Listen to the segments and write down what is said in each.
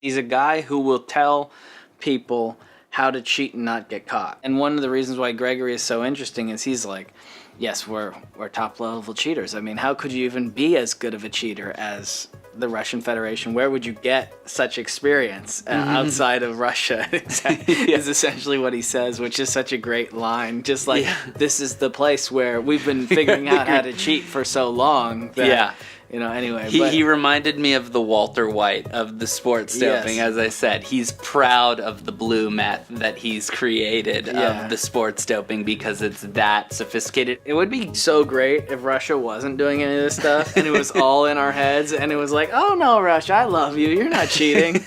He's a guy who will tell people how to cheat and not get caught. And one of the reasons why Gregory is so interesting is he's like, yes, we're top level cheaters. I mean, how could you even be as good of a cheater as the Russian Federation? Where would you get such experience outside of Russia? Is essentially what he says, which is such a great line. Just like, this is the place where we've been figuring out how to cheat for so long that, you know, anyway. He reminded me of the Walter White of the sports doping. As I said, he's proud of the blue meth that he's created of the sports doping because it's that sophisticated. It would be so great if Russia wasn't doing any of this stuff and it was all in our heads and it was like, oh no, Russia, I love you. You're not cheating.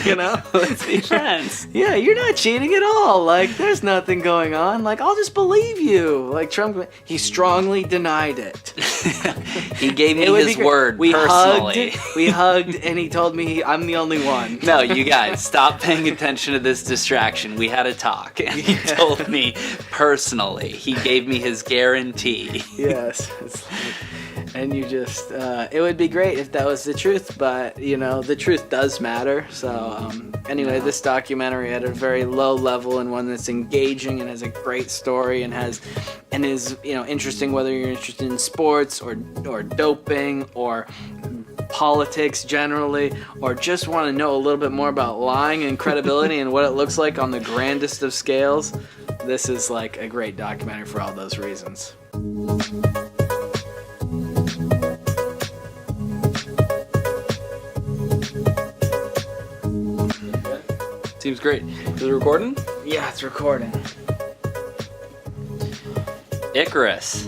You know? Let's be friends. Yeah, you're not cheating at all. Like, there's nothing going on. Like, I'll just believe you. Like, Trump, he strongly denied it. He gave me his word personally. We hugged, and he told me I'm the only one. No, you guys, stop paying attention to this distraction. We had a talk, and he told me personally. He gave me his guarantee. Yes. It's like, and you just, it would be great if that was the truth, but, you know, the truth does matter. So, anyway, this documentary at a very low level and one that's engaging and has a great story and is, you know, interesting whether you're interested in sports or doping or politics generally, or just want to know a little bit more about lying and credibility and what it looks like on the grandest of scales. This is like a great documentary for all those reasons. Seems great. Is it recording? Yeah, it's recording. Icarus.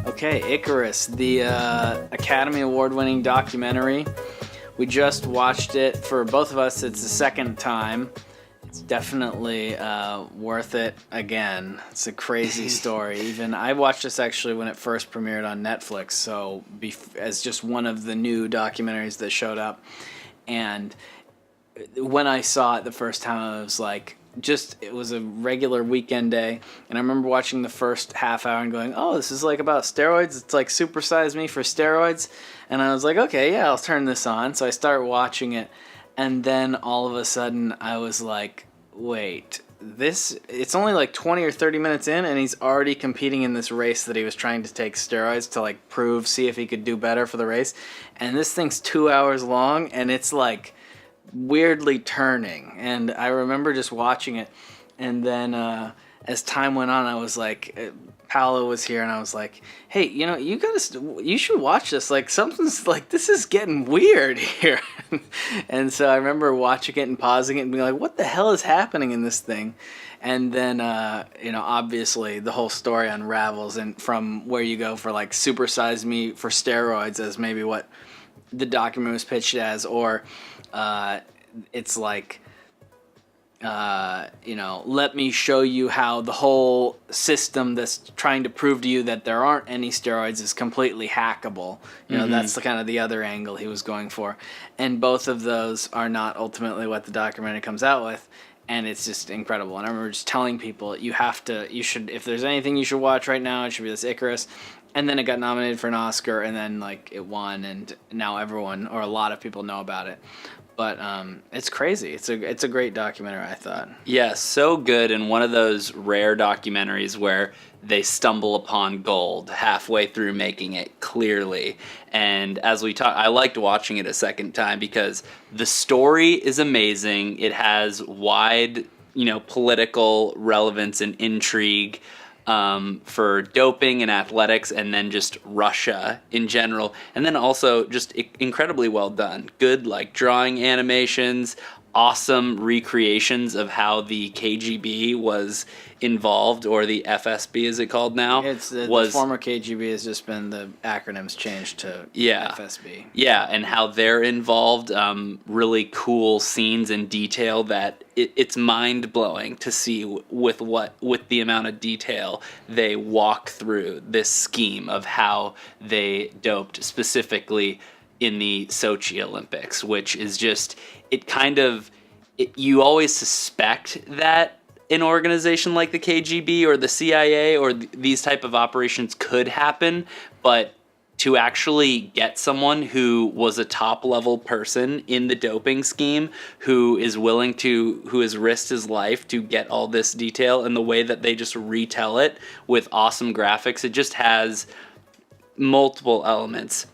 Okay, Icarus, the Academy Award-winning documentary. We just watched it for both of us. It's the second time. It's definitely worth it again. It's a crazy story. Even I watched this actually when it first premiered on Netflix, so as just one of the new documentaries that showed up. And when I saw it the first time, I was like, it was a regular weekend day, and I remember watching the first half hour and going, oh, this is like about steroids. It's like Super Size Me for steroids. And I was like, okay, yeah, I'll turn this on. So I started watching it, and then all of a sudden I was like, wait, it's only like 20 or 30 minutes in, and he's already competing in this race that he was trying to take steroids to like see if he could do better for the race. And this thing's 2 hours long, and it's like weirdly turning, and I remember just watching it, and then as time went on, I was like, Paolo was here, and I was like, hey, you know, you should watch this, like something's like, this is getting weird here. And so I remember watching it and pausing it and being like, what the hell is happening in this thing? And then you know, obviously the whole story unravels, and from where you go for like Super Size Me for steroids as maybe what the document was pitched as, or it's like, you know, let me show you how the whole system that's trying to prove to you that there aren't any steroids is completely hackable. You know, that's the kind of the other angle he was going for. And both of those are not ultimately what the documentary comes out with. And it's just incredible. And I remember just telling people, you should, if there's anything you should watch right now, it should be this Icarus. And then it got nominated for an Oscar, and then like it won, and now everyone, or a lot of people, know about it. But it's crazy. It's a great documentary, I thought. Yeah, so good, and one of those rare documentaries where they stumble upon gold halfway through making it, clearly. And as we talked, I liked watching it a second time because the story is amazing. It has wide, you know, political relevance and intrigue for doping and athletics, and then just Russia in general, and then also just incredibly well done. Good, like, drawing animations, awesome recreations of how the KGB was involved, or the FSB, is it called now? It's the former KGB has just been, the acronyms changed to FSB. Yeah, and how they're involved. Really cool scenes and detail that it's mind-blowing to see with the amount of detail they walk through this scheme of how they doped specifically in the Sochi Olympics, which is just, you always suspect that an organization like the KGB or the CIA or these type of operations could happen, but to actually get someone who was a top level person in the doping scheme, who has risked his life to get all this detail, and the way that they just retell it with awesome graphics, it just has multiple elements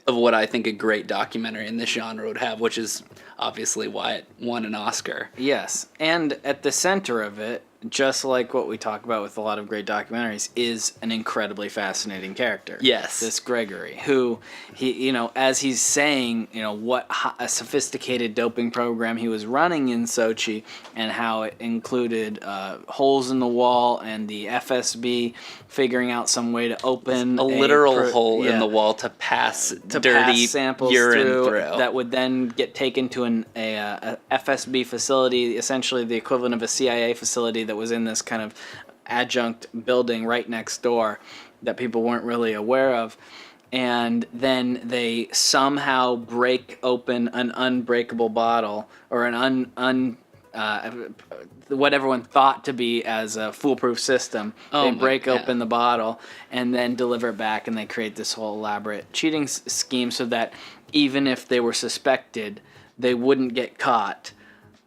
of what I think a great documentary in this genre would have, which is obviously why it won an Oscar. Yes, and at the center of it, just like what we talk about with a lot of great documentaries, is an incredibly fascinating character. Yes. This Gregory, who, as he's saying, what a sophisticated doping program he was running in Sochi, and how it included holes in the wall, and the FSB figuring out some way to open a literal hole in the wall to pass dirty samples urine through through. that would then get taken to a FSB facility, essentially the equivalent of a CIA facility that was in this kind of adjunct building right next door that people weren't really aware of. And then they somehow break open an unbreakable bottle, or an what everyone thought to be as a foolproof system. They break open the bottle and then deliver it back, and they create this whole elaborate cheating scheme so that even if they were suspected, they wouldn't get caught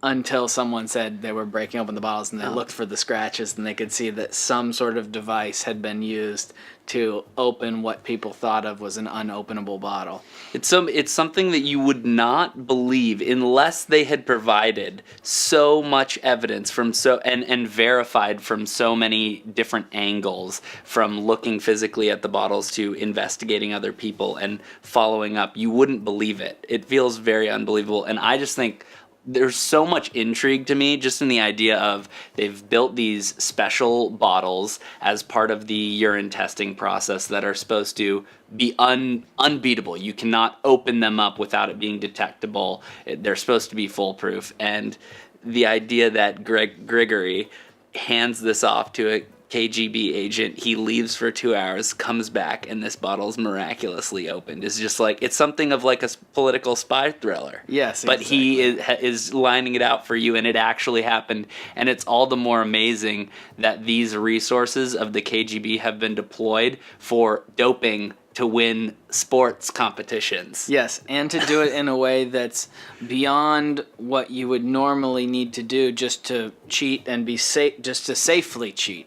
until someone said they were breaking open the bottles, and they looked for the scratches, and they could see that some sort of device had been used to open what people thought of was an unopenable bottle. It's something that you would not believe unless they had provided so much evidence from and verified from so many different angles, from looking physically at the bottles to investigating other people and following up. You wouldn't believe it. It feels very unbelievable, and I just think there's so much intrigue to me just in the idea of they've built these special bottles as part of the urine testing process that are supposed to be unbeatable. You cannot open them up without it being detectable. They're supposed to be foolproof. And the idea that Grigory hands this off to a KGB agent, he leaves for 2 hours, comes back, and this bottle's miraculously opened. It's just like, it's something of like a political spy thriller. Yes, but exactly. He is lining it out for you, and it actually happened. And it's all the more amazing that these resources of the KGB have been deployed for doping to win sports competitions. Yes, and to do it in a way that's beyond what you would normally need to do just to cheat and be safe, just to safely cheat.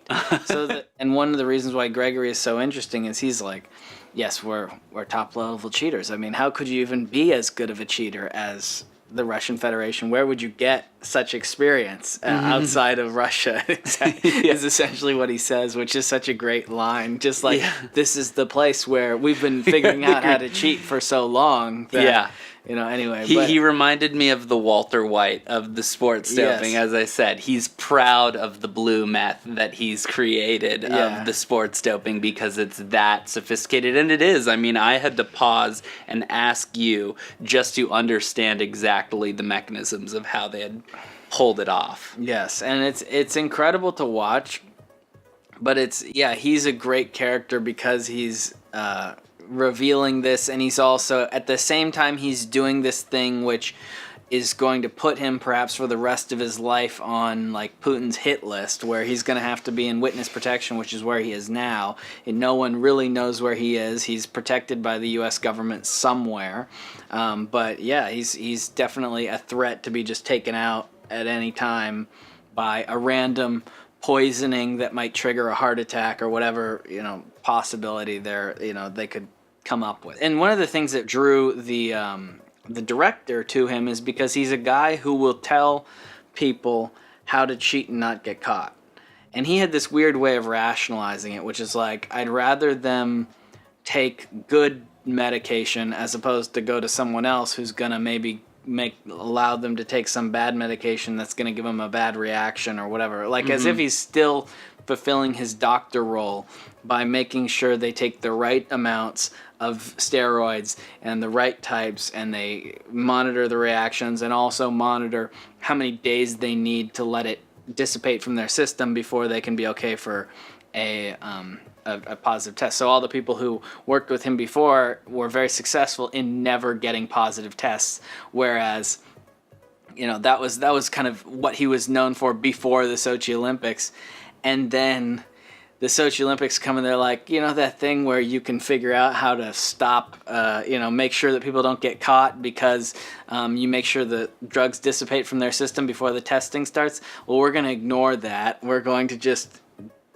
And one of the reasons why Gregory is so interesting is he's like, yes, we're top level cheaters. I mean, how could you even be as good of a cheater as the Russian Federation? Where would you get such experience outside of Russia? Is essentially what he says, which is such a great line. Just like, this is the place where we've been figuring out how to cheat for so long that, anyway. He reminded me of the Walter White of the sports doping. Yes. As I said, he's proud of the blue meth that he's created of the sports doping because it's that sophisticated. And it is. I mean, I had to pause and ask you just to understand exactly the mechanisms of how they had pulled it off. Yes, and it's incredible to watch, but he's a great character because he's revealing this, and he's also, at the same time, he's doing this thing which is going to put him perhaps for the rest of his life on like Putin's hit list, where he's going to have to be in witness protection, which is where he is now, and no one really knows where he is. He's protected by the U.S. government somewhere, but he's definitely a threat to be just taken out at any time by a random poisoning that might trigger a heart attack or whatever possibility they could come up with. And one of the things that drew the director to him is because he's a guy who will tell people how to cheat and not get caught. And he had this weird way of rationalizing it, which is like, I'd rather them take good medication as opposed to go to someone else who's gonna maybe allow them to take some bad medication that's going to give them a bad reaction or whatever. Like, as if he's still fulfilling his doctor role by making sure they take the right amounts of steroids and the right types, and they monitor the reactions and also monitor how many days they need to let it dissipate from their system before they can be okay for a positive test. So all the people who worked with him before were very successful in never getting positive tests, whereas that was kind of what he was known for before the Sochi Olympics. And then the Sochi Olympics come and they're like, that thing where you can figure out how to stop, make sure that people don't get caught because you make sure the drugs dissipate from their system before the testing starts. Well, we're going to ignore that. We're going to just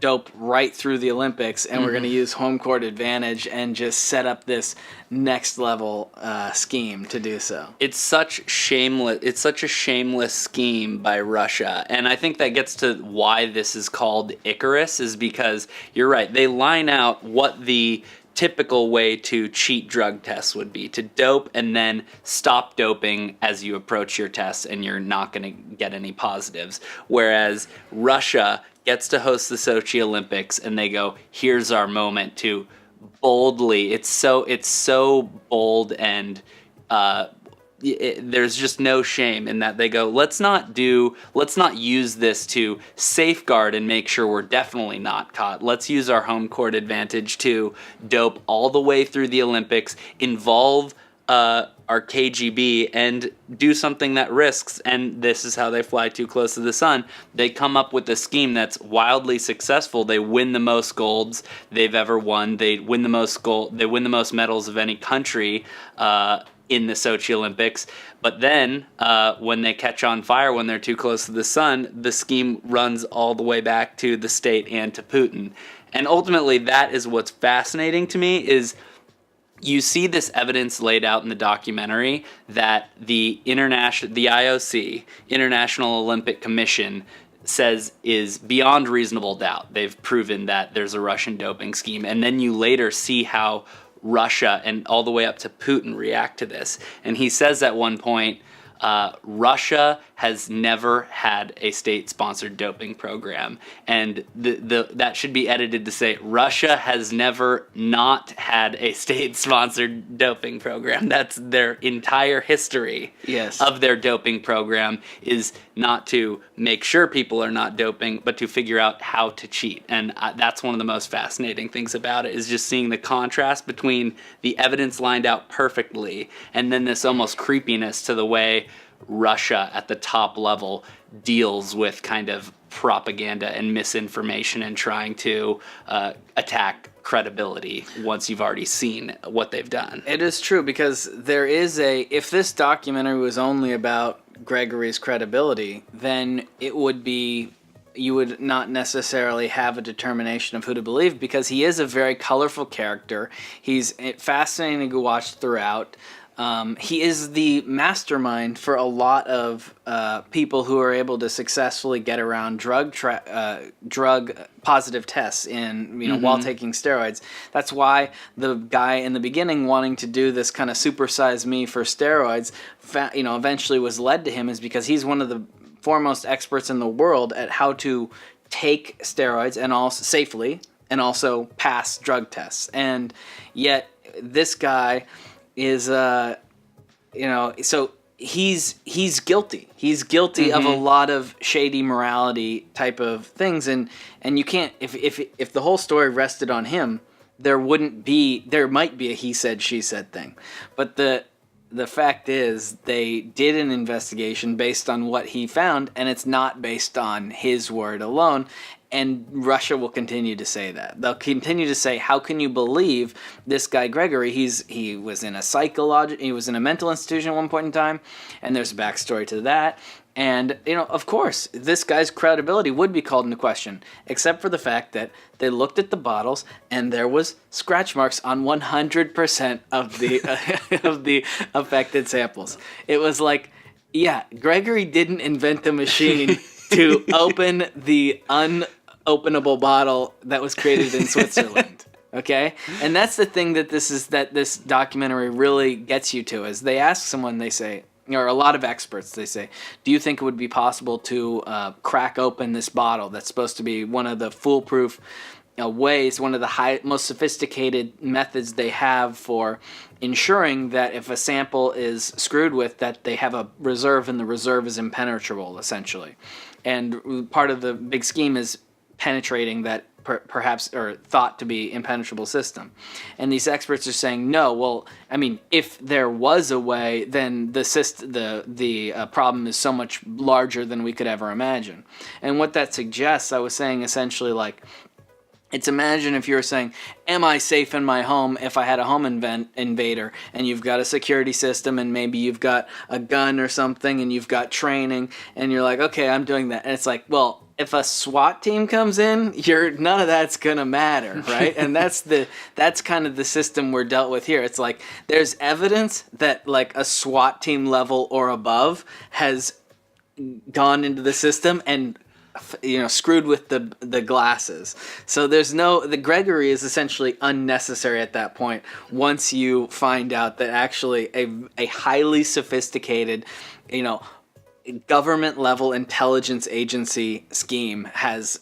dope right through the Olympics, and we're going to use home court advantage and just set up this next level scheme to do so. It's such a shameless scheme by Russia, and I think that gets to why this is called Icarus, is because you're right. They line out what the typical way to cheat drug tests would be: to dope and then stop doping as you approach your tests, and you're not going to get any positives. Whereas Russia gets to host the Sochi Olympics, and they go, here's our moment to boldly. It's so bold, and there's just no shame in that. They go, let's not use this to safeguard and make sure we're definitely not caught. Let's use our home court advantage to dope all the way through the Olympics, involve our KGB, and do something that risks. And this is how they fly too close to the sun. They come up with a scheme that's wildly successful. They win the most golds they've ever won. They win the most medals of any country in the Sochi Olympics. But then when they catch on fire, when they're too close to the sun, the scheme runs all the way back to the state and to Putin. And ultimately, that is what's fascinating to me, is you see this evidence laid out in the documentary that the IOC, International Olympic Commission, says is beyond reasonable doubt. They've proven that there's a Russian doping scheme. And then you later see how Russia and all the way up to Putin react to this. And he says at one point, Russia has never had a state-sponsored doping program, and that should be edited to say Russia has never not had a state-sponsored doping program. That's their entire history of their doping program, is not to make sure people are not doping, but to figure out how to cheat. And that's one of the most fascinating things about it, is just seeing the contrast between the evidence lined out perfectly and then this almost creepiness to the way Russia at the top level deals with kind of propaganda and misinformation and trying to attack credibility once you've already seen what they've done. It is true, because there is if this documentary was only about Gregory's credibility, then you would not necessarily have a determination of who to believe, because he is a very colorful character. He's fascinating to watch throughout. He is the mastermind for a lot of people who are able to successfully get around drug positive tests while taking steroids. That's why the guy in the beginning wanting to do this kind of supersize me for steroids, eventually was led to him, is because he's one of the foremost experts in the world at how to take steroids and also safely and also pass drug tests. And yet this guy is so he's guilty. He's guilty of a lot of shady morality type of things, and you can't, if the whole story rested on him, there might be a he said she said thing. But the fact is, they did an investigation based on what he found, and it's not based on his word alone. And Russia will continue to say that. They'll continue to say, how can you believe this guy Gregory? He was in a mental institution at one point in time, and there's a backstory to that. And, of course, this guy's credibility would be called into question, except for the fact that they looked at the bottles and there was scratch marks on 100% of the of the affected samples. It was like, yeah, Gregory didn't invent the machine to open the unopenable bottle that was created in Switzerland. Okay? And that's the thing that this documentary really gets you to, is they ask someone, they say, or a lot of experts, they say, do you think it would be possible to crack open this bottle that's supposed to be one of the foolproof ways, one of the most sophisticated methods they have for ensuring that if a sample is screwed with, that they have a reserve and the reserve is impenetrable, essentially. And part of the big scheme is penetrating that perhaps or thought to be impenetrable system. And these experts are saying, no, well, I mean, if there was a way, then the problem is so much larger than we could ever imagine. And what that suggests, I was saying essentially, like, It's imagine if you were saying, am I safe in my home if I had a home invader, and you've got a security system and maybe you've got a gun or something and you've got training and you're like, okay, I'm doing that. And it's like, well, if a SWAT team comes in, none of that's gonna matter, right? And that's kind of the system we're dealt with here. It's like there's evidence that like a SWAT team level or above has gone into the system and screwed with the glasses. So the Gregory is essentially unnecessary at that point once you find out that actually a highly sophisticated, government level intelligence agency scheme has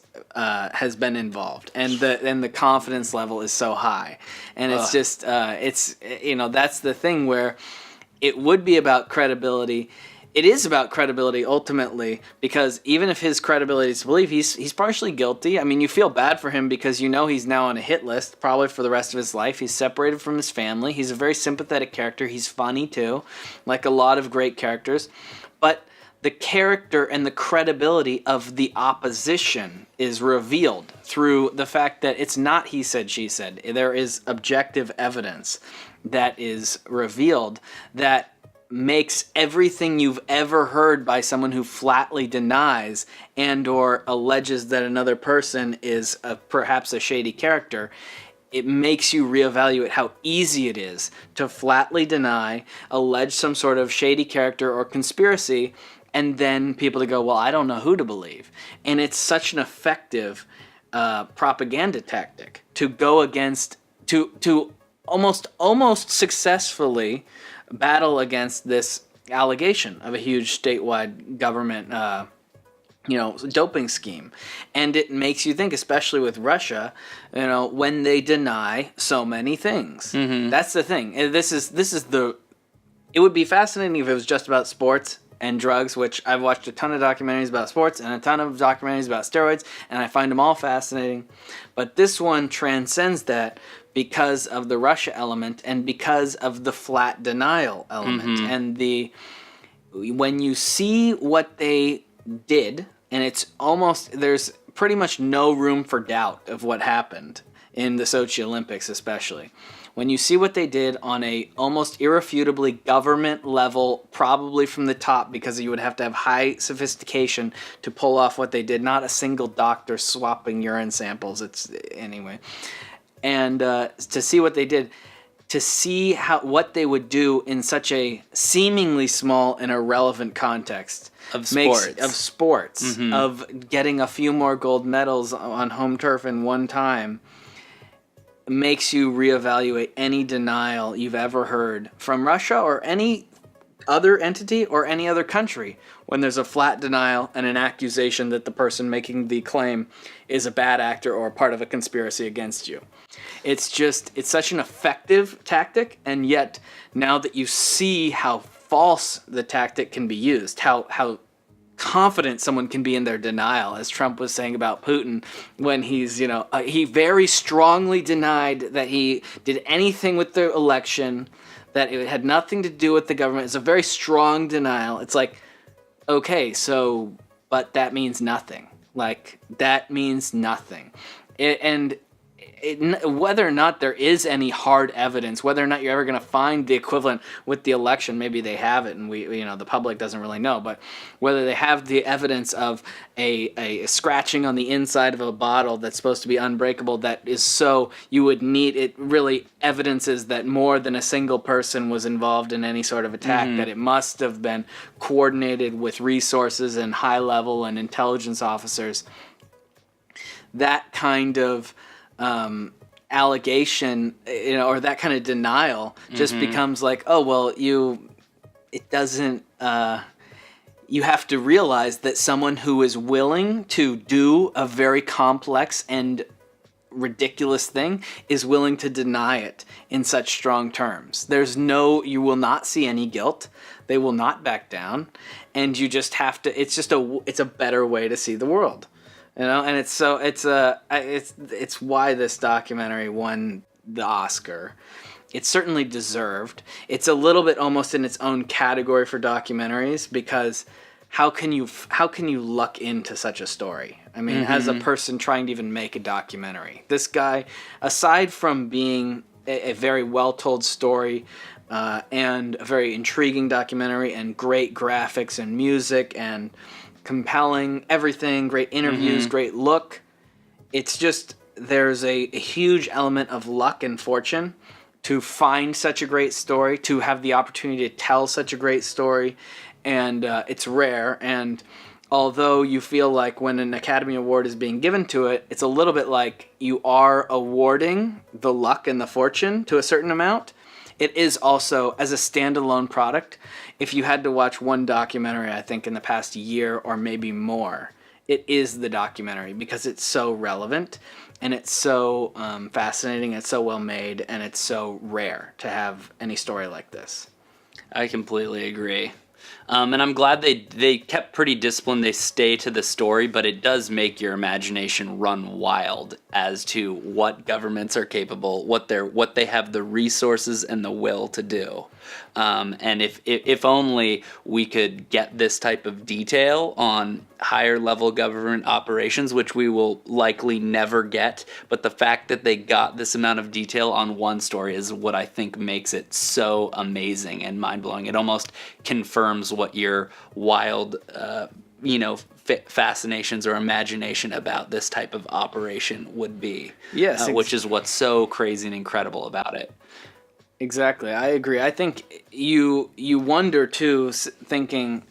been involved, and the confidence level is so high, and it's just that's the thing where it would be about credibility. It is about credibility ultimately, because even if his credibility is to believe, he's partially guilty. I mean, you feel bad for him because he's now on a hit list probably for the rest of his life. He's separated from his family. He's a very sympathetic character. He's funny too, like a lot of great characters. But the character and the credibility of the opposition is revealed through the fact that it's not he said, she said. There is objective evidence that is revealed that makes everything you've ever heard by someone who flatly denies and or alleges that another person is perhaps a shady character. It makes you reevaluate how easy it is to flatly deny, allege some sort of shady character or conspiracy, and then people to go, well, I don't know who to believe. And it's such an effective propaganda tactic to go against, to almost successfully battle against this allegation of a huge statewide government doping scheme. And it makes you think, especially with Russia, when they deny so many things. Mm-hmm. That's the thing. It would be fascinating if it was just about sports and drugs, which I've watched a ton of documentaries about sports and a ton of documentaries about steroids, and I find them all fascinating. But this one transcends that because of the Russia element and because of the flat denial element. Mm-hmm. And when you see what they did, and there's pretty much no room for doubt of what happened in the Sochi Olympics especially. When you see what they did on a almost irrefutably government level, probably from the top, because you would have to have high sophistication to pull off what they did, not a single doctor swapping urine samples. Anyway. And to see what they did, to see what they would do in such a seemingly small and irrelevant context of sports, mm-hmm. of getting a few more gold medals on home turf in one time, makes you reevaluate any denial you've ever heard from Russia or any other entity or any other country when there's a flat denial and an accusation that the person making the claim is a bad actor or part of a conspiracy against you. It's such an effective tactic, and yet now that you see how false the tactic can be used, how confident someone can be in their denial, as Trump was saying about Putin when he very strongly denied that he did anything with the election, that it had nothing to do with the government. It's a very strong denial. It's like, okay, but that means nothing. Like, that means nothing. Whether or not there is any hard evidence, whether or not you're ever going to find the equivalent with the election, maybe they have it and the public doesn't really know, but whether they have the evidence of a scratching on the inside of a bottle that's supposed to be unbreakable, that is so you would need it, really evidences that more than a single person was involved in any sort of attack, mm-hmm. that it must have been coordinated with resources and high level and intelligence officers. That kind of allegation, or that kind of denial just mm-hmm. becomes like, oh, well, it doesn't, you have to realize that someone who is willing to do a very complex and ridiculous thing is willing to deny it in such strong terms. You will not see any guilt. They will not back down. And you just have to, it's a better way to see the world. And it's why this documentary won the Oscar. It's certainly deserved. It's a little bit almost in its own category for documentaries, because how can you luck into such a story? I mean, as a person trying to even make a documentary, this guy, aside from being a very well-told story and a very intriguing documentary and great graphics and music and compelling everything, great interviews, great look, it's just there's a huge element of luck and fortune to find such a great story, to have the opportunity to tell such a great story, and it's rare. And although you feel like when an Academy Award is being given to it, it's a little bit like you are awarding the luck and the fortune to a certain amount. It is also, as a standalone product, if you had to watch one documentary, I think, in the past year or maybe more, it is the documentary because it's so relevant and it's so fascinating, it's so well made, and it's so rare to have any story like this. I completely agree. And I'm glad they kept pretty disciplined. They stay to the story, but it does make your imagination run wild as to what governments are capable, what they have the resources and the will to do. And if only we could get this type of detail on higher level government operations, which we will likely never get, but the fact that they got this amount of detail on one story is what I think makes it so amazing and mind-blowing. It almost confirms what your wild fascinations or imagination about this type of operation would be. Yes, which is what's so crazy and incredible about it. Exactly, I agree. I think you wonder too, thinking,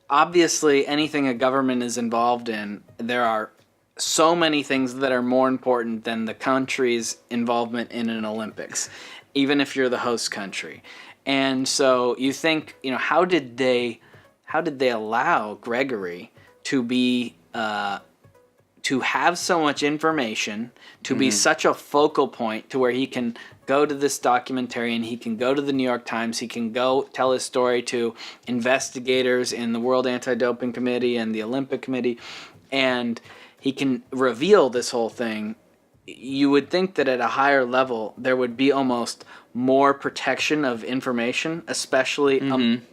obviously anything a government is involved in, there are so many things that are more important than the country's involvement in an Olympics, even if you're the host country. And so you think, how did they allow Gregory to be to have so much information, to be such a focal point to where he can go to this documentary and he can go to the New York Times, he can go tell his story to investigators in the World Anti-Doping Committee and the Olympic Committee, and he can reveal this whole thing. You would think that at a higher level there would be almost more protection of information, especially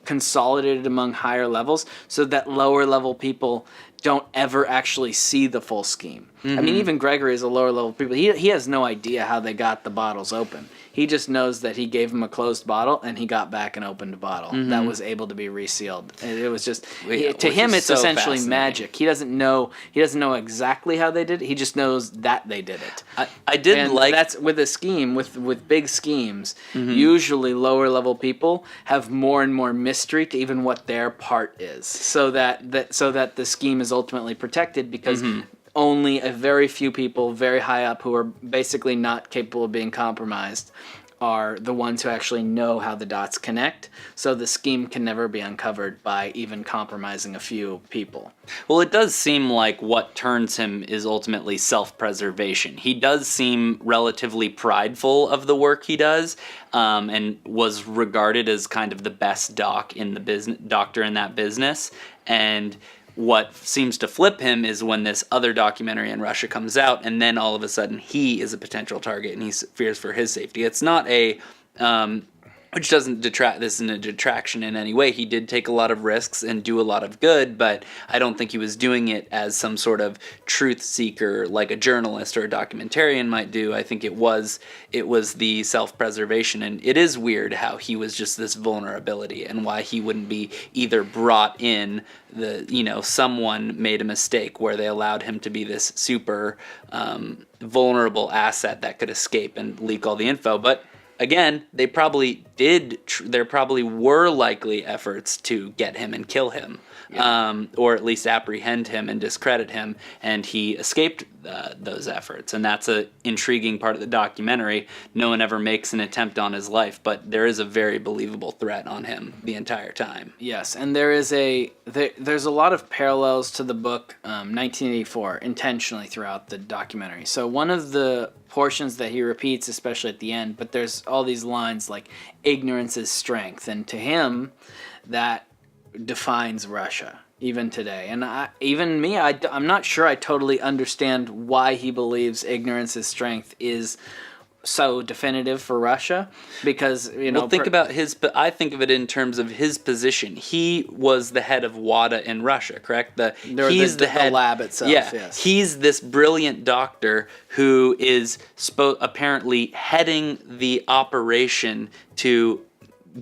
consolidated among higher levels, so that lower level people don't ever actually see the full scheme. I mean, even Gregory is a lower level people. He has no idea how they got the bottles open. He just knows that he gave him a closed bottle and he got back an opened bottle that was able to be resealed. And it was just to him, it's so essentially magic. He doesn't know exactly how they did it. He just knows that they did it. I did and like that's with a scheme with big schemes. Usually, lower level people have more and more mystery to even what their part is, so that the scheme is ultimately protected because only a very few people very high up who are basically not capable of being compromised are the ones who actually know how the dots connect, so the scheme can never be uncovered by even compromising a few people. Well, it does seem like what turns him is ultimately self-preservation. He does seem relatively prideful of the work he does, and was regarded as kind of the best doctor in that business. And what seems to flip him is when this other documentary in Russia comes out, and then all of a sudden he is a potential target and he fears for his safety. It's not a which doesn't detract. This isn't a detraction in any way. He did take a lot of risks and do a lot of good, but I don't think he was doing it as some sort of truth seeker like a journalist or a documentarian might do. I think it was the self-preservation, and it is weird how he was just this vulnerability and why he wouldn't be either brought in someone made a mistake where they allowed him to be this super vulnerable asset that could escape and leak all the info. But again, they probably did. There probably were likely efforts to get him and kill him, or at least apprehend him and discredit him, and he escaped those efforts. And that's an intriguing part of the documentary. No one ever makes an attempt on his life, but there is a very believable threat on him the entire time. Yes, and there's a lot of parallels to the book 1984 intentionally throughout the documentary. So one of the portions that he repeats, especially at the end, but there's all these lines like ignorance is strength, and to him that defines Russia even today. And I'm not sure I totally understand why he believes ignorance is strength is so definitive for Russia because, Well, think about but I think of it in terms of his position. He was the head of WADA in Russia, correct? He's the head. The lab itself, yeah, yes. He's this brilliant doctor who is apparently heading the operation to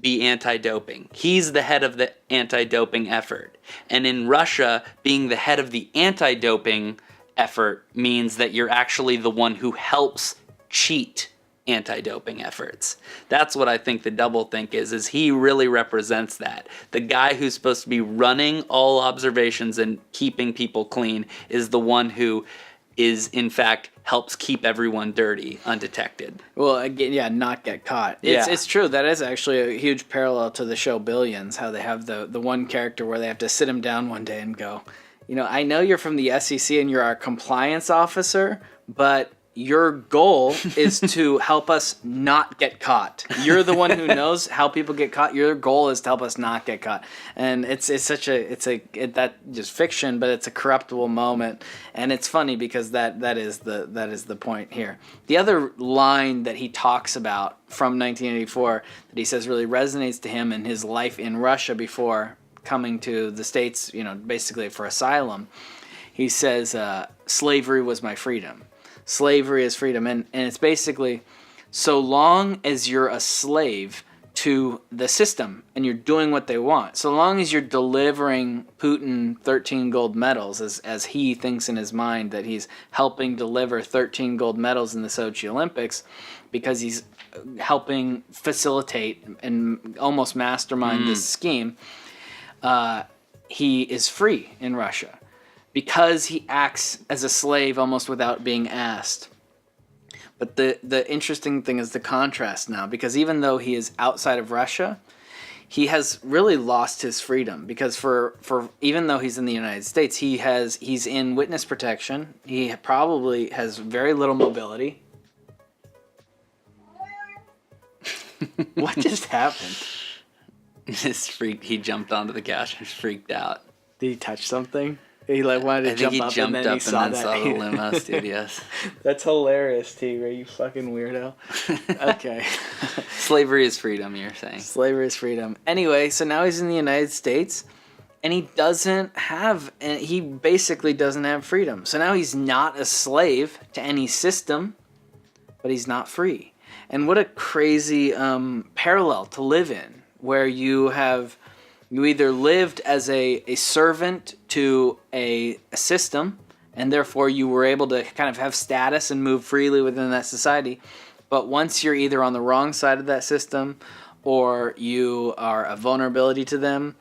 be anti-doping. He's the head of the anti-doping effort. And in Russia, being the head of the anti-doping effort means that you're actually the one who helps cheat anti-doping efforts. That's what I think the doublethink is he really represents that. The guy who's supposed to be running all observations and keeping people clean is the one who is, in fact, helps keep everyone dirty, undetected. Well, again, yeah, not get caught. It's true. That is actually a huge parallel to the show Billions, how they have the one character where they have to sit him down one day and go, I know you're from the SEC and you're our compliance officer, but your goal is to help us not get caught. You're the one who knows how people get caught. Your goal is to help us not get caught. And it's that just fiction, but it's a corruptible moment. And it's funny because that is the point here. The other line that he talks about from 1984 that he says really resonates to him in his life in Russia before coming to the States, basically for asylum. He says, slavery was my freedom. Slavery is freedom. And it's basically, so long as you're a slave to the system and you're doing what they want, so long as you're delivering Putin 13 gold medals, as he thinks in his mind that he's helping deliver 13 gold medals in the Sochi Olympics because he's helping facilitate and almost mastermind this scheme, he is free in Russia. Because he acts as a slave almost without being asked. But the interesting thing is the contrast now, because even though he is outside of Russia, he has really lost his freedom. Because for even though he's in the United States, he's in witness protection. He probably has very little mobility. What just happened? He jumped onto the couch and freaked out. Did he touch something? He wanted to jump up and then he saw that. Saw the limo studios. That's hilarious, Tigre, you fucking weirdo. Okay. Slavery is freedom, you're saying. Slavery is freedom. Anyway, so now he's in the United States, and he basically doesn't have freedom. So now he's not a slave to any system, but he's not free. And what a crazy parallel to live in, where you either lived as a servant to a system, and therefore you were able to kind of have status and move freely within that society. But once you're either on the wrong side of that system, or you are a vulnerability to them,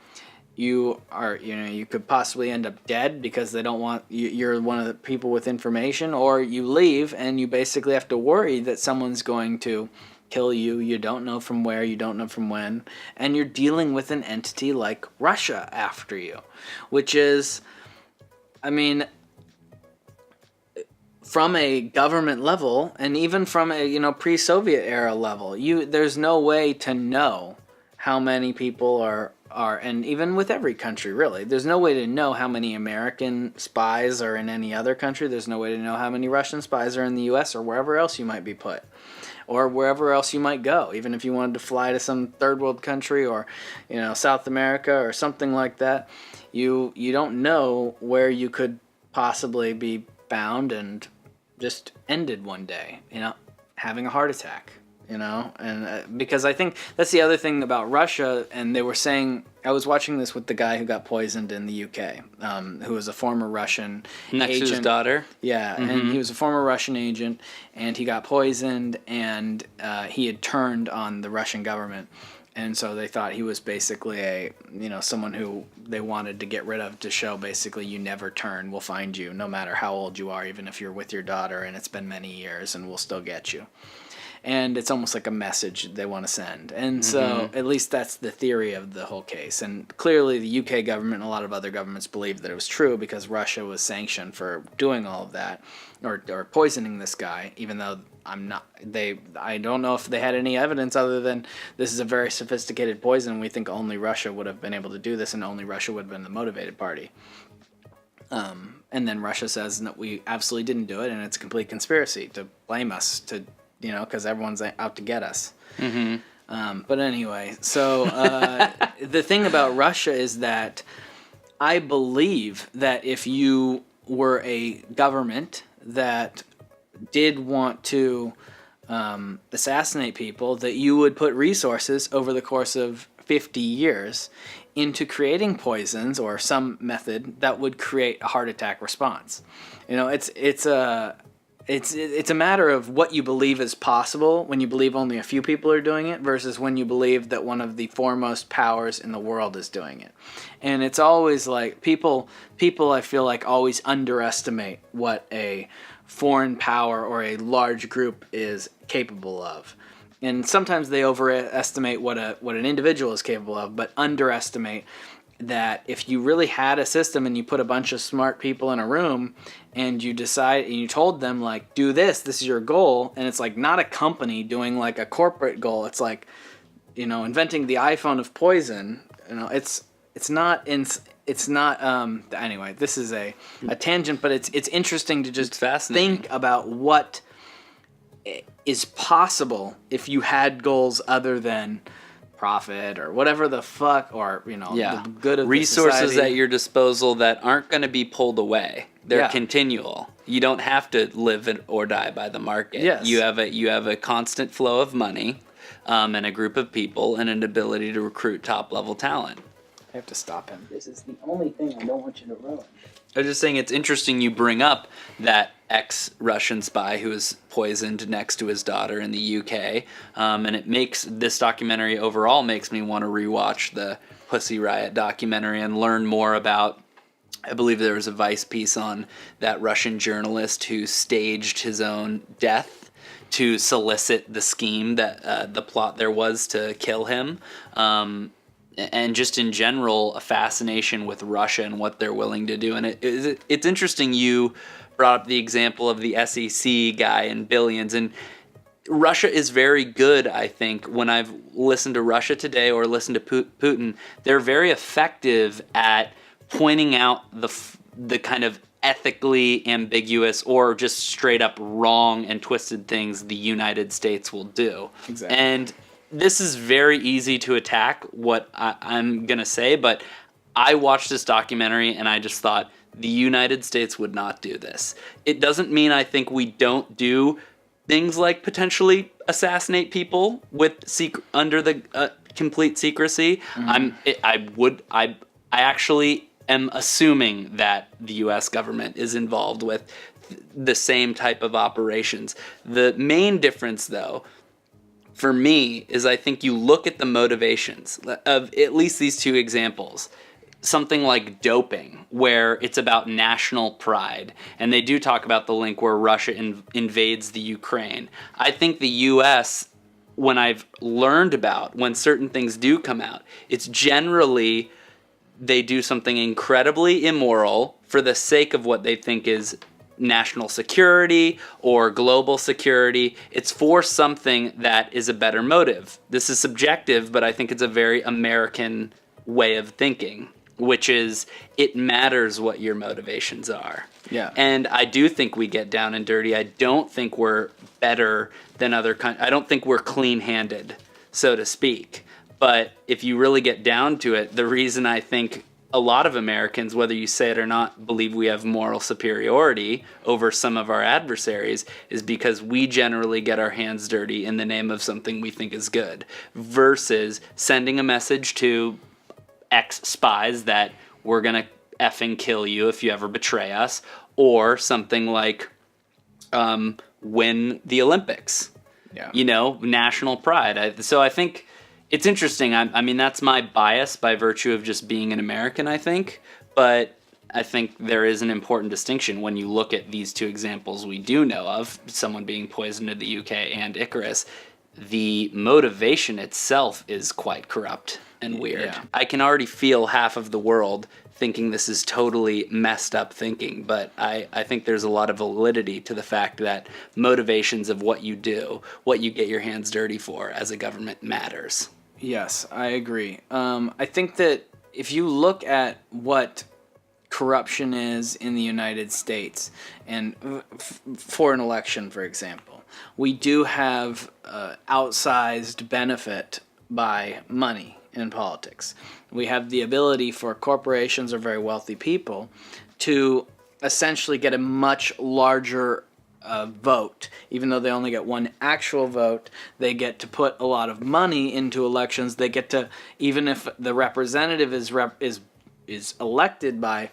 you could possibly end up dead because they don't want you're one of the people with information, or you leave and you basically have to worry that someone's going to kill you. You don't know from where, you don't know from when, and you're dealing with an entity like Russia after you, which is, from a government level, and even from a pre-Soviet era level, there's no way to know how many people are, and even with every country really, there's no way to know how many American spies are in any other country. There's no way to know how many Russian spies are in the U.S. or wherever else you might be put, or wherever else you might go, even if you wanted to fly to some third world country or South America or something like that. You don't know where you could possibly be found and just ended one day, having a heart attack, and because I think that's the other thing about Russia. And they were saying, I was watching this with the guy who got poisoned in the UK, who was a former Russian next agent. to his daughter. Yeah, and he was a former Russian agent, and he got poisoned, and he had turned on the Russian government. And so they thought he was basically someone who they wanted to get rid of, to show basically you never turn, we'll find you no matter how old you are, even if you're with your daughter and it's been many years, and we'll still get you. And it's almost like a message they want to send. And so at least that's the theory of the whole case. And clearly the UK government and a lot of other governments believed that it was true, because Russia was sanctioned for doing all of that, or poisoning this guy, even though I don't know if they had any evidence other than this is a very sophisticated poison. We think only Russia would have been able to do this, and only Russia would have been the motivated party. And then Russia says that we absolutely didn't do it, and it's a complete conspiracy to blame us to because everyone's out to get us. But anyway, so the thing about Russia is that I believe that if you were a government that did want to assassinate people, that you would put resources over the course of 50 years into creating poisons or some method that would create a heart attack response. It's a matter of what you believe is possible when you believe only a few people are doing it versus when you believe that one of the foremost powers in the world is doing it. And it's always like people I feel like always underestimate what a foreign power or a large group is capable of. And sometimes they overestimate what an individual is capable of, but underestimate that if you really had a system and you put a bunch of smart people in a room and you decide and you told them like, do this is your goal, and it's like not a company doing like a corporate goal. It's like, inventing the iPhone of poison. It's not anyway, this is a tangent, but it's interesting to just think about what is possible if you had goals other than profit or whatever the fuck, or the good of resources the at your disposal that aren't going to be pulled away. They're continual. You don't have to live or die by the market. Yes. You have a constant flow of money, and a group of people and an ability to recruit top level talent. I have to stop him. This is the only thing I don't want you to ruin. I was just saying it's interesting you bring up that ex-Russian spy who was poisoned next to his daughter in the UK, and it makes this documentary overall makes me want to rewatch the Pussy Riot documentary and learn more about. I believe there was a Vice piece on that Russian journalist who staged his own death to solicit the scheme that the plot there was to kill him. And just in general, a fascination with Russia and what they're willing to do. And it's interesting you brought up the example of the SEC guy and billions. And Russia is very good, I think, when I've listened to Russia Today or listened to Putin, they're very effective at pointing out the kind of ethically ambiguous or just straight up wrong and twisted things the United States will do. Exactly. And this is very easy to attack what I'm going to say, but I watched this documentary and I just thought the United States would not do this. It doesn't mean I think we don't do things like potentially assassinate people under the complete secrecy. I actually am assuming that the U.S. government is involved with the same type of operations. The main difference, though, for me, is I think you look at the motivations of at least these two examples. Something like doping, where it's about national pride. And they do talk about the link where Russia invades the Ukraine. I think the U.S., when I've learned about when certain things do come out, it's generally they do something incredibly immoral for the sake of what they think is national security or global security. It's for something that is a better motive. This is subjective, but I think it's a very American way of thinking, which is it matters what your motivations are. Yeah. And I do think we get down and dirty. I don't think we're better than other countries. I don't think we're clean-handed, so to speak. But if you really get down to it, the reason I think a lot of Americans, whether you say it or not, believe we have moral superiority over some of our adversaries is because we generally get our hands dirty in the name of something we think is good, versus sending a message to ex-spies that we're going to effing kill you if you ever betray us, or something like win the Olympics. Yeah. National pride. So I think it's interesting. I mean, that's my bias by virtue of just being an American, I think. But I think there is an important distinction when you look at these two examples we do know of, someone being poisoned in the UK and Icarus. The motivation itself is quite corrupt and weird. Yeah. I can already feel half of the world thinking this is totally messed up thinking, but I think there's a lot of validity to the fact that motivations of what you do, what you get your hands dirty for as a government matters. Yes, I agree. I think that if you look at what corruption is in the United States, and for an election, for example, we do have outsized benefit by money in politics. We have the ability for corporations or very wealthy people to essentially get a much larger vote. Even though they only get one actual vote, they get to put a lot of money into elections. They get to, even if the representative is elected by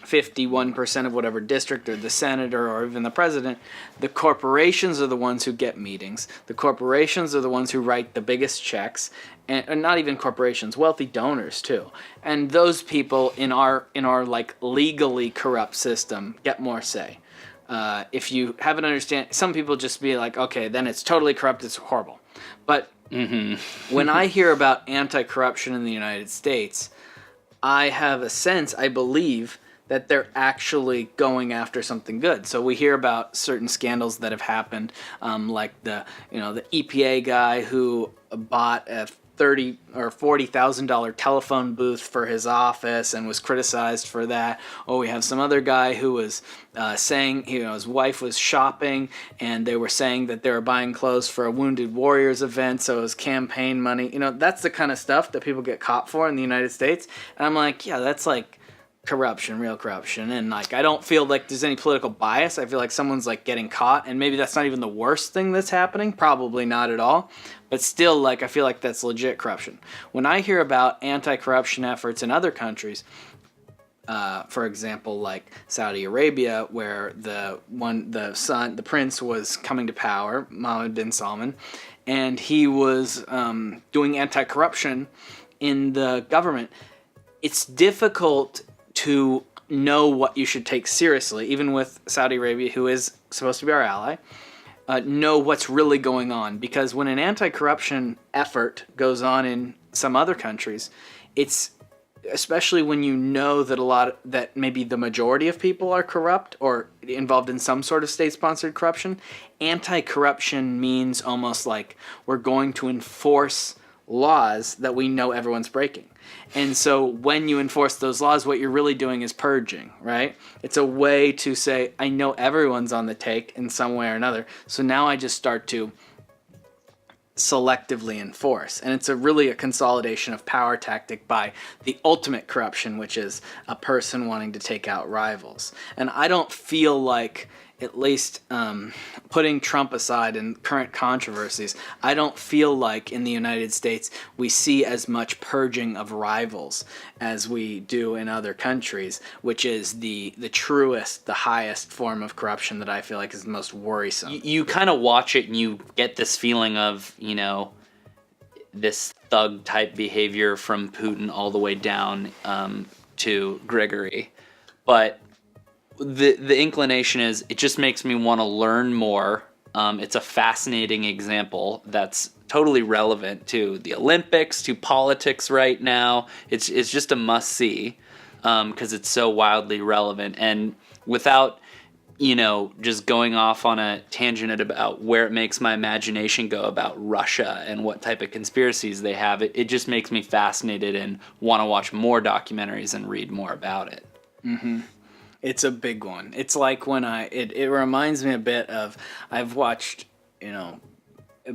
51% of whatever district, or the senator, or even the president, the corporations are the ones who get meetings. The corporations are the ones who write the biggest checks, and not even corporations, wealthy donors too. And those people in our like legally corrupt system get more say. If you haven't understand, some people just be like, okay, then it's totally corrupt, it's horrible. But when I hear about anti-corruption in the United States, I have a sense, I believe, that they're actually going after something good. So we hear about certain scandals that have happened, like the EPA guy who bought a $30,000 or $40,000 telephone booth for his office and was criticized for that. Or we have some other guy who was saying, his wife was shopping and they were saying that they were buying clothes for a Wounded Warriors event, so it was campaign money. That's the kind of stuff that people get caught for in the United States. And I'm like, yeah, that's like corruption, real corruption. And like, I don't feel like there's any political bias. I feel like someone's like getting caught, and maybe that's not even the worst thing that's happening, probably not at all, but still, like, I feel like that's legit corruption. When I hear about anti-corruption efforts in other countries, for example, like Saudi Arabia, where the prince was coming to power, Mohammed bin Salman, and he was doing anti-corruption in the government, it's difficult to know what you should take seriously, even with Saudi Arabia, who is supposed to be our ally, know what's really going on. Because when an anti-corruption effort goes on in some other countries, it's, especially when you know that maybe the majority of people are corrupt or involved in some sort of state-sponsored corruption, anti-corruption means almost like we're going to enforce laws that we know everyone's breaking. And so when you enforce those laws, what you're really doing is purging, right? It's a way to say, I know everyone's on the take in some way or another, so now I just start to selectively enforce. And it's really a consolidation of power tactic by the ultimate corruption, which is a person wanting to take out rivals. And I don't feel like, at least putting Trump aside and current controversies, I don't feel like in the United States we see as much purging of rivals as we do in other countries, which is the truest, the highest form of corruption that I feel like is the most worrisome. You kind of watch it and you get this feeling of, this thug type behavior from Putin all the way down to Grigory. But the inclination is, it just makes me want to learn more. It's a fascinating example that's totally relevant to the Olympics, to politics right now. It's just a must see because it's so wildly relevant. And without just going off on a tangent about where it makes my imagination go about Russia and what type of conspiracies they have, it just makes me fascinated and want to watch more documentaries and read more about it. Mm-hmm. It's a big one. It's like when it reminds me a bit of, I've watched,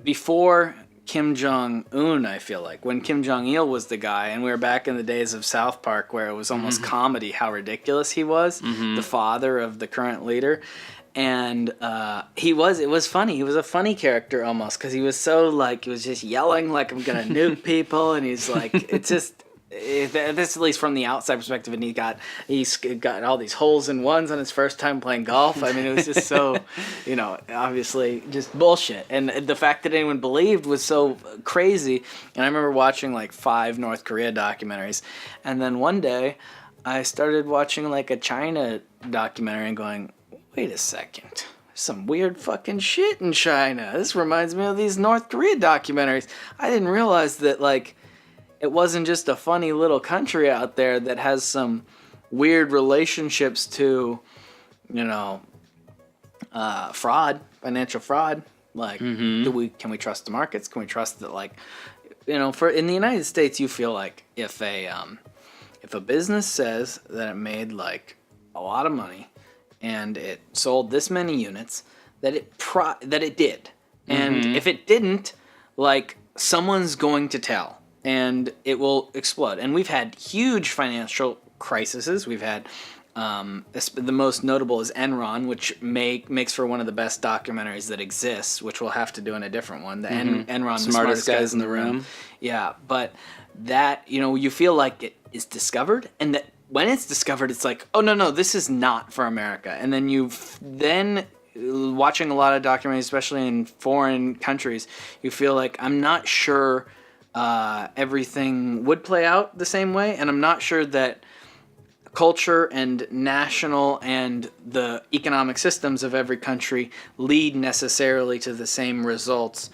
before Kim Jong-un, I feel like, when Kim Jong-il was the guy, and we were back in the days of South Park where it was almost comedy how ridiculous he was, the father of the current leader. And it was funny. He was a funny character almost, because he was so like, he was just yelling like, I'm going to nuke people. And he's like, it's just... This, at least from the outside perspective, and he's got all these holes in ones on his first time playing golf. I mean, it was just so, obviously just bullshit. And the fact that anyone believed was so crazy. And I remember watching like 5 North Korea documentaries, and then one day I started watching like a China documentary and going, wait a second. There's some weird fucking shit in China. This reminds me of these North Korea documentaries. I didn't realize that, like, it wasn't just a funny little country out there that has some weird relationships to, fraud, financial fraud. Like, can we trust the markets? Can we trust that, like, in the United States, you feel like if a business says that it made like a lot of money and it sold this many units, that it did. And if it didn't, like, someone's going to tell, and it will explode. And we've had huge financial crises. We've had the most notable is Enron, which makes for one of the best documentaries that exists, which we'll have to do in a different one. The Enron, the smartest guys in the room. Yeah, but that, you feel like it is discovered, and that when it's discovered, it's like, oh no, this is not for America. And then watching a lot of documentaries, especially in foreign countries, you feel like, I'm not sure everything would play out the same way, and I'm not sure that culture and national and the economic systems of every country lead necessarily to the same results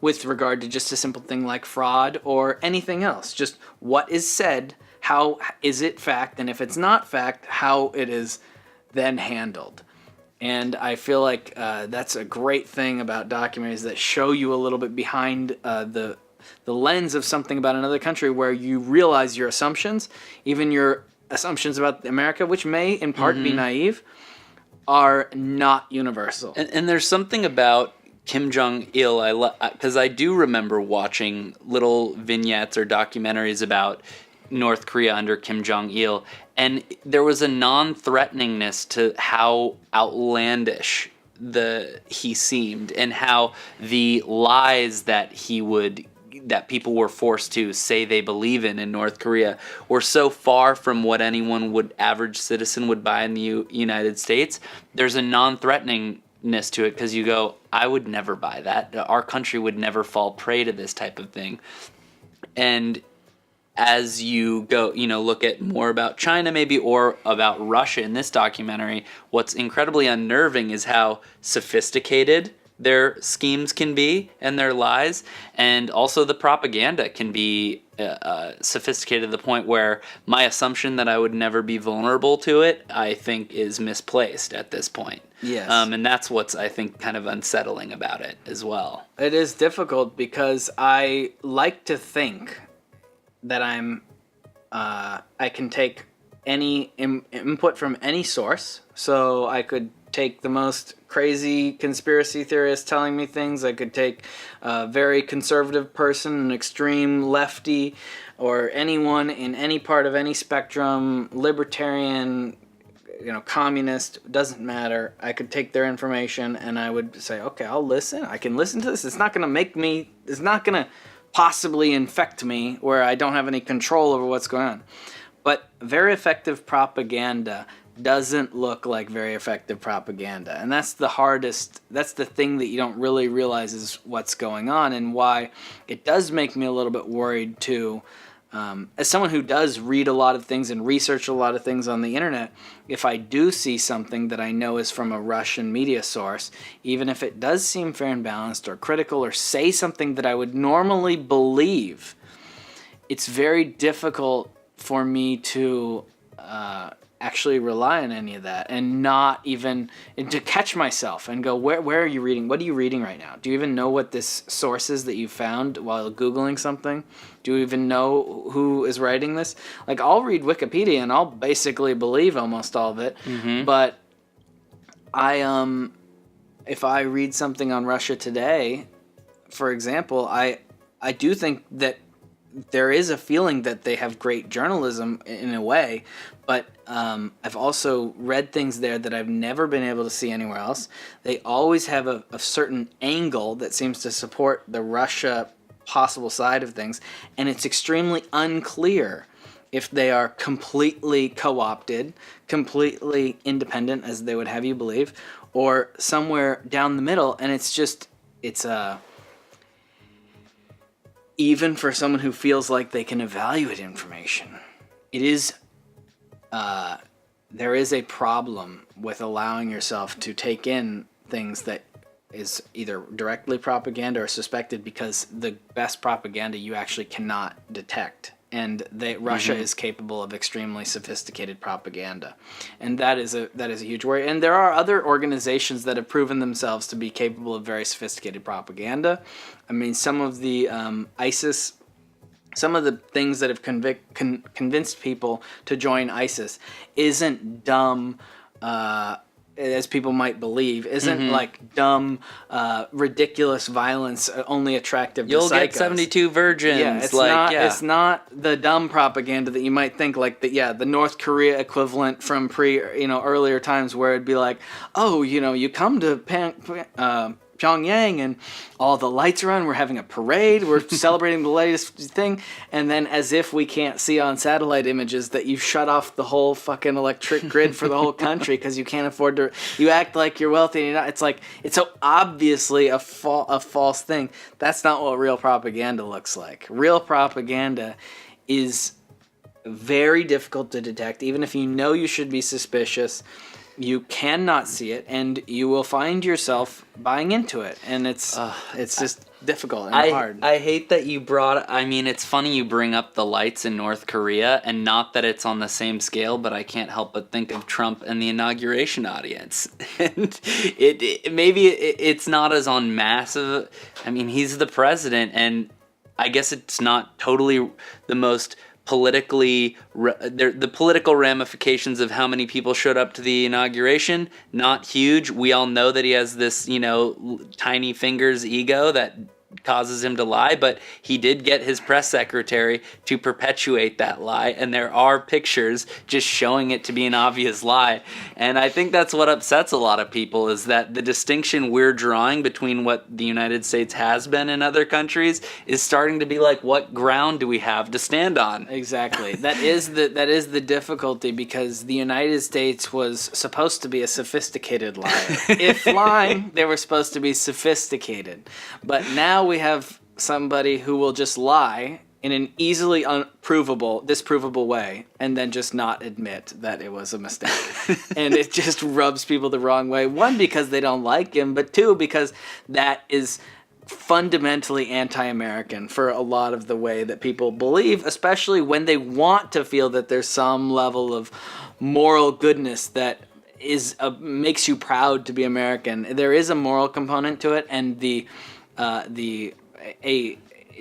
with regard to just a simple thing like fraud or anything else. Just what is said, how is it fact, and if it's not fact, how it is then handled. And I feel like that's a great thing about documentaries that show you a little bit behind the lens of something about another country, where you realize your assumptions, even your assumptions about America, which may in part be naive, are not universal. And there's something about Kim Jong-il, because I do remember watching little vignettes or documentaries about North Korea under Kim Jong-il, and there was a non-threateningness to how outlandish he seemed, and how the lies that people were forced to say they believe in North Korea were so far from what average citizen would buy in the United States. There's a non-threateningness to it, because you go, I would never buy that. Our country would never fall prey to this type of thing. And as you go, look at more about China maybe, or about Russia in this documentary, what's incredibly unnerving is how sophisticated their schemes can be and their lies, and also the propaganda can be sophisticated to the point where my assumption that I would never be vulnerable to it, I think, is misplaced at this point. Yes. And that's what's, I think, kind of unsettling about it as well. It is difficult, because I like to think that I can take any input from any source. So I could take the most crazy conspiracy theorist telling me things. I could take a very conservative person, an extreme lefty, or anyone in any part of any spectrum, libertarian, communist, doesn't matter. I could take their information and I would say, okay, I'll listen. I can listen to this. It's not going to possibly infect me where I don't have any control over what's going on. But very effective propaganda doesn't look like very effective propaganda. And that's the thing that you don't really realize is what's going on, and why it does make me a little bit worried too. As someone who does read a lot of things and research a lot of things on the internet, if I do see something that I know is from a Russian media source, even if it does seem fair and balanced or critical, or say something that I would normally believe, it's very difficult for me to actually rely on any of that, and to catch myself and go, where are you reading? What are you reading right now? Do you even know what this source is that you found while Googling something? Do you even know who is writing this? Like, I'll read Wikipedia and I'll basically believe almost all of it. But if I read something on Russia Today, for example, I do think that there is a feeling that they have great journalism in a way, but I've also read things there that I've never been able to see anywhere else. They always have a certain angle that seems to support the Russia possible side of things, and it's extremely unclear if they are completely co-opted, completely independent, as they would have you believe, or somewhere down the middle. And even for someone who feels like they can evaluate information, there is a problem with allowing yourself to take in things that is either directly propaganda or suspected, because the best propaganda you actually cannot detect. And Russia is capable of extremely sophisticated propaganda, and that is a huge worry. And there are other organizations that have proven themselves to be capable of very sophisticated propaganda. I mean, some of the ISIS, some of the things that have convinced people to join ISIS isn't dumb. as people might believe, isn't like dumb, ridiculous violence only attractive to psychos. You'll get 72 virgins. Yeah, it's not the dumb propaganda that you might think, like the North Korea equivalent from earlier times, where it'd be like, oh, you come to Pyongyang and all the lights are on, we're having a parade, we're celebrating the latest thing, and then as if we can't see on satellite images that you've shut off the whole fucking electric grid for the whole country because you can't afford to, you act like you're wealthy and you're not. It's like, it's so obviously a false thing. That's not what real propaganda looks like. Real propaganda is very difficult to detect. Even if you know you should be suspicious, you cannot see it, and you will find yourself buying into it, and it's just difficult and hard. I hate that you it's funny you bring up the lights in North Korea, and not that it's on the same scale, but I can't help but think of Trump and the inauguration audience. And it's not as on massive. I mean, he's the president, and I guess it's not totally the most the political ramifications of how many people showed up to the inauguration, not huge. We all know that he has this, tiny fingers ego that causes him to lie, but he did get his press secretary to perpetuate that lie, and there are pictures just showing it to be an obvious lie. And I think that's what upsets a lot of people, is that the distinction we're drawing between what the United States has been in other countries is starting to be like, what ground do we have to stand on? Exactly. That is the difficulty, because the United States was supposed to be a sophisticated liar. If lying, they were supposed to be sophisticated. But now we have somebody who will just lie in an easily disprovable way, and then just not admit that it was a mistake. And it just rubs people the wrong way. One, because they don't like him, but two, because that is fundamentally anti-American for a lot of the way that people believe, especially when they want to feel that there's some level of moral goodness that makes you proud to be American. There is a moral component to it, and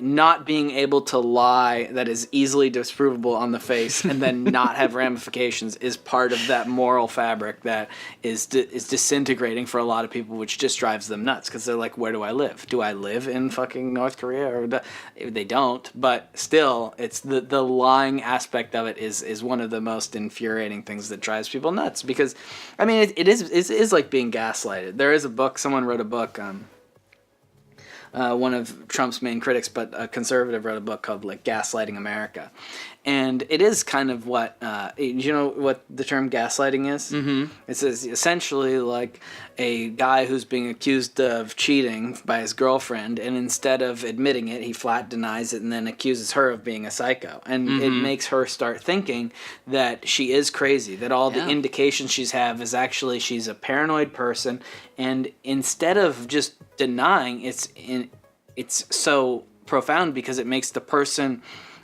not being able to lie that is easily disprovable on the face and then not have ramifications is part of that moral fabric that is disintegrating for a lot of people, which just drives them nuts, because they're like, where do I live? Do I live in fucking North Korea? Or they don't, but still, it's the lying aspect of it is one of the most infuriating things that drives people nuts, because, I mean, it is like being gaslighted. There is a book, someone wrote a book, one of Trump's main critics, but a conservative, wrote a book called like Gaslighting America. And it is kind of what, you know what the term gaslighting is? Mm-hmm. It's essentially like a guy who's being accused of cheating by his girlfriend, and instead of admitting it, he flat denies it and then accuses her of being a psycho. And it makes her start thinking that she is crazy, that all the indications she's have is actually she's a paranoid person. And instead of just denying, it's so profound, because it makes the person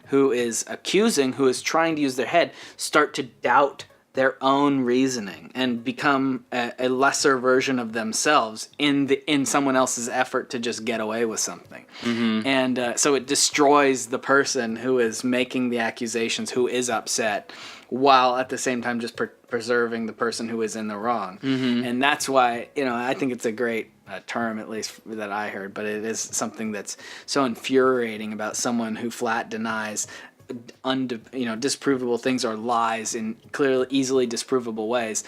who is accusing, who is trying to use their head, start to doubt their own reasoning and become a lesser version of themselves in someone else's effort to just get away with something. Mm-hmm. And so it destroys the person who is making the accusations, who is upset, while at the same time just preserving the person who is in the wrong. Mm-hmm. And that's why, I think it's a great term, at least that I heard, but it is something that's so infuriating about someone who flat denies disprovable things or lies in clearly easily disprovable ways,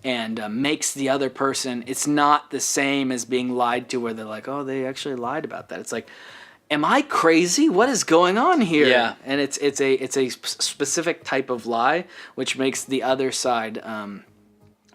and makes the other person, it's not the same as being lied to, where they're like, oh, they actually lied about that. It's like, am I crazy? What is going on here? Yeah. And it's a specific type of lie, which makes the other side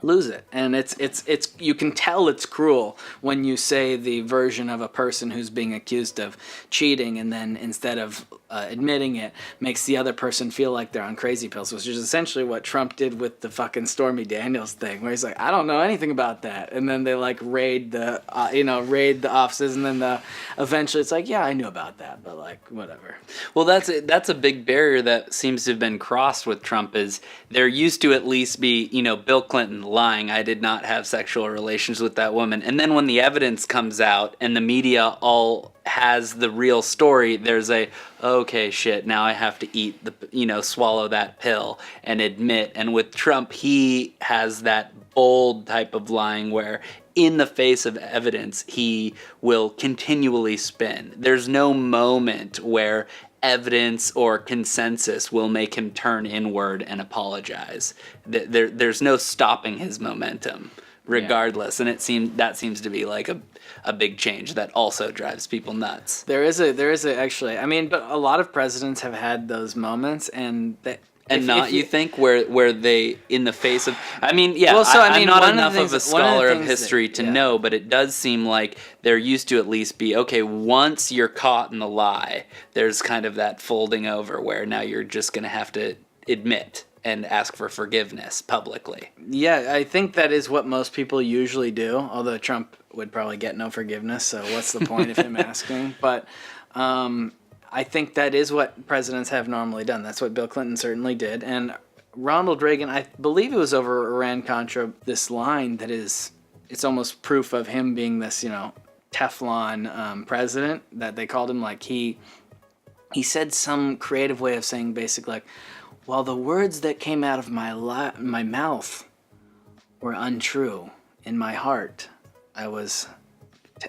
lose it. And it's you can tell it's cruel when you say the version of a person who's being accused of cheating, and then instead of admitting it, makes the other person feel like they're on crazy pills, which is essentially what Trump did with the fucking Stormy Daniels thing, where he's like, I don't know anything about that, and then they like raid the offices, and then eventually it's like, yeah, I knew about that, but like whatever. Well, that's a big barrier that seems to have been crossed with Trump. Is there used to at least be Bill Clinton lying, I did not have sexual relations with that woman, and then when the evidence comes out and the media all has the real story, there's okay, shit, now I have to eat swallow that pill and admit. And with Trump, he has that bold type of lying where in the face of evidence, he will continually spin. There's no moment where evidence or consensus will make him turn inward and apologize. There's no stopping his momentum, regardless. And that seems to be like a big change that also drives people nuts. There is a actually. I mean, but a lot of presidents have had those moments, and that. You think where they in the face of I mean yeah well, so, I'm not enough of a scholar of history to know, but it does seem like there used to at least be okay, once you're caught in the lie, there's kind of that folding over where now you're just going to have to admit and ask for forgiveness publicly. Yeah, I think that is what most people usually do, although Trump would probably get no forgiveness, so what's the point of him asking? But I think that is what presidents have normally done. That's what Bill Clinton certainly did. And Ronald Reagan, I believe it was over Iran-Contra, this line that is, it's almost proof of him being this, Teflon president, that they called him. Like he said some creative way of saying basically like, well, the words that came out of my mouth were untrue. In my heart, I was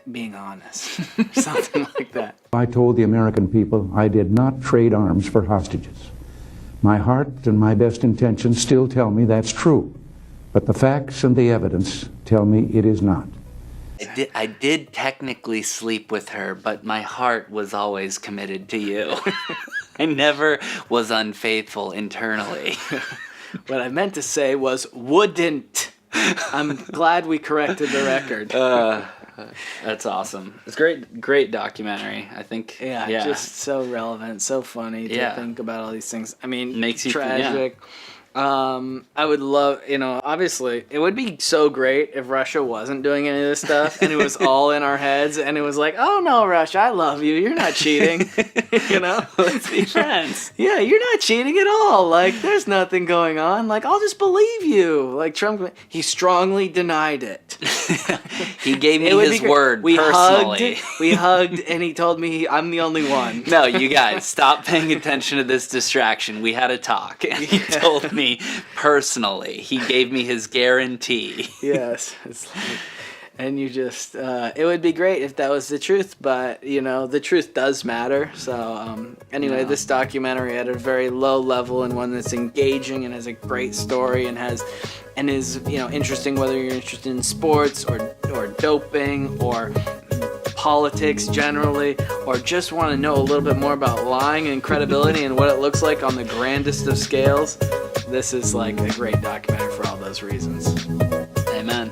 being honest. Something like that. I told the American people I did not trade arms for hostages. My heart and my best intentions still tell me that's true, but the facts and the evidence tell me it is not. I did technically sleep with her, but my heart was always committed to you. I never was unfaithful internally. What I meant to say was wouldn't. I'm glad we corrected the record. That's awesome. It's great documentary. I think. Yeah, just so relevant, so funny to think about all these things. I mean, makes you tragic. I would love, obviously, it would be so great if Russia wasn't doing any of this stuff and it was all in our heads and it was like, oh no, Russia, I love you. You're not cheating. Let's be friends. Yeah, you're not cheating at all. Like, there's nothing going on. Like, I'll just believe you. Like, Trump, he strongly denied it. He gave me his word personally. We hugged and he told me I'm the only one. No, you guys, stop paying attention to this distraction. We had a talk and he told me personally. He gave me his guarantee. Yes. It's like, and you just, it would be great if that was the truth, but, the truth does matter. So, anyway, this documentary at a very low level and one that's engaging and has a great story and is, interesting whether you're interested in sports or doping or politics generally, or just want to know a little bit more about lying and credibility and what it looks like on the grandest of scales. This is like a great documentary for all those reasons. Amen.